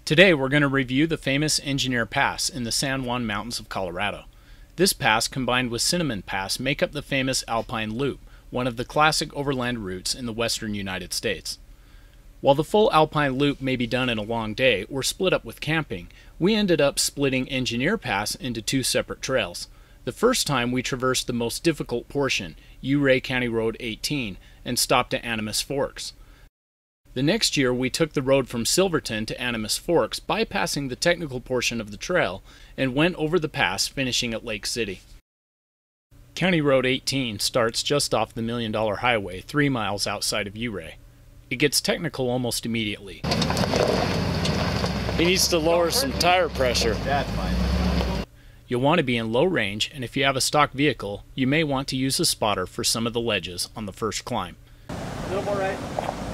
Today we're going to review the famous Engineer Pass in the San Juan Mountains of Colorado. This pass combined with Cinnamon Pass make up the famous Alpine Loop, one of the classic overland routes in the western United States. While the full Alpine Loop may be done in a long day or split up with camping, we ended up splitting Engineer Pass into two separate trails. The first time we traversed the most difficult portion, Ouray County Road 18, and stopped at Animas Forks. The next year we took the road from Silverton to Animas Forks, bypassing the technical portion of the trail, and went over the pass, finishing at Lake City. County Road 18 starts just off the $1 Million Highway 3 miles outside of Ouray. It gets technical almost immediately. He needs to lower some tire pressure. That's fine. You'll want to be in low range, and if you have a stock vehicle, you may want to use a spotter for some of the ledges on the first climb. A little more right,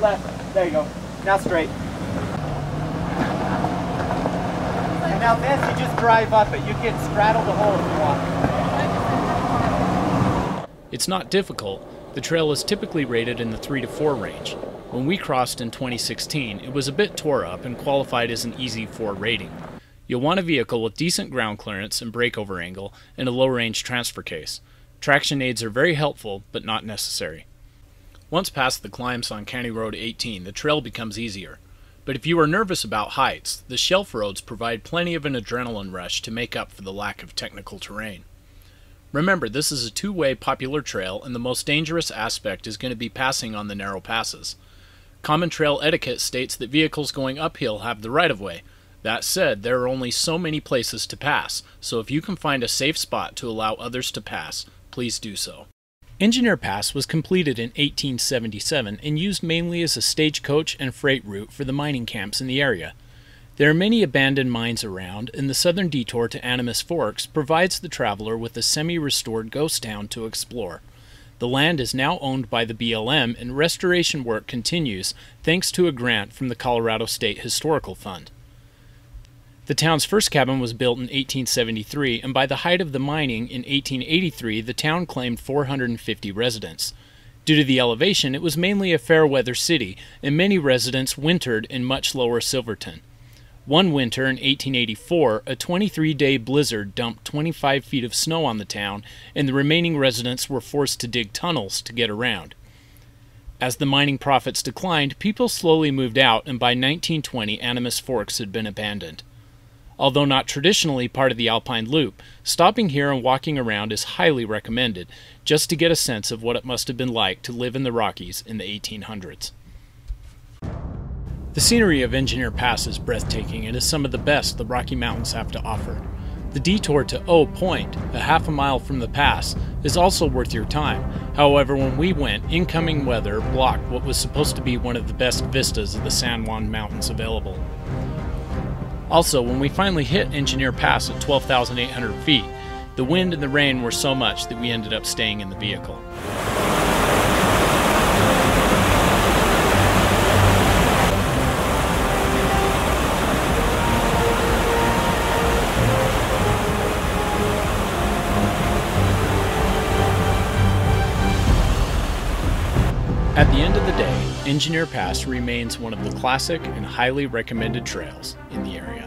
left, there you go. Now straight. And now this, you just drive up it. You can straddle the hole if you want. It's not difficult. The trail is typically rated in the 3 to 4 range. When we crossed in 2016, it was a bit tore up and qualified as an easy 4 rating. You'll want a vehicle with decent ground clearance and breakover angle and a low-range transfer case. Traction aids are very helpful, but not necessary. Once past the climbs on County Road 18, the trail becomes easier. But if you are nervous about heights, the shelf roads provide plenty of an adrenaline rush to make up for the lack of technical terrain. Remember, this is a two-way popular trail, and the most dangerous aspect is going to be passing on the narrow passes. Common trail etiquette states that vehicles going uphill have the right-of-way. That said, there are only so many places to pass, so if you can find a safe spot to allow others to pass, please do so. Engineer Pass was completed in 1877 and used mainly as a stagecoach and freight route for the mining camps in the area. There are many abandoned mines around, and the southern detour to Animas Forks provides the traveler with a semi-restored ghost town to explore. The land is now owned by the BLM, and restoration work continues thanks to a grant from the Colorado State Historical Fund. The town's first cabin was built in 1873, and by the height of the mining in 1883, the town claimed 450 residents. Due to the elevation, it was mainly a fair-weather city, and many residents wintered in much lower Silverton. One winter in 1884, a 23-day blizzard dumped 25 feet of snow on the town, and the remaining residents were forced to dig tunnels to get around. As the mining profits declined, people slowly moved out, and by 1920, Animas Forks had been abandoned. Although not traditionally part of the Alpine Loop, stopping here and walking around is highly recommended, just to get a sense of what it must have been like to live in the Rockies in the 1800s. The scenery of Engineer Pass is breathtaking and is some of the best the Rocky Mountains have to offer. The detour to O Point, a half a mile from the pass, is also worth your time. However, when we went, incoming weather blocked what was supposed to be one of the best vistas of the San Juan Mountains available. Also, when we finally hit Engineer Pass at 12,800 feet, the wind and the rain were so much that we ended up staying in the vehicle. At the end of the day, Engineer Pass remains one of the classic and highly recommended trails in the area.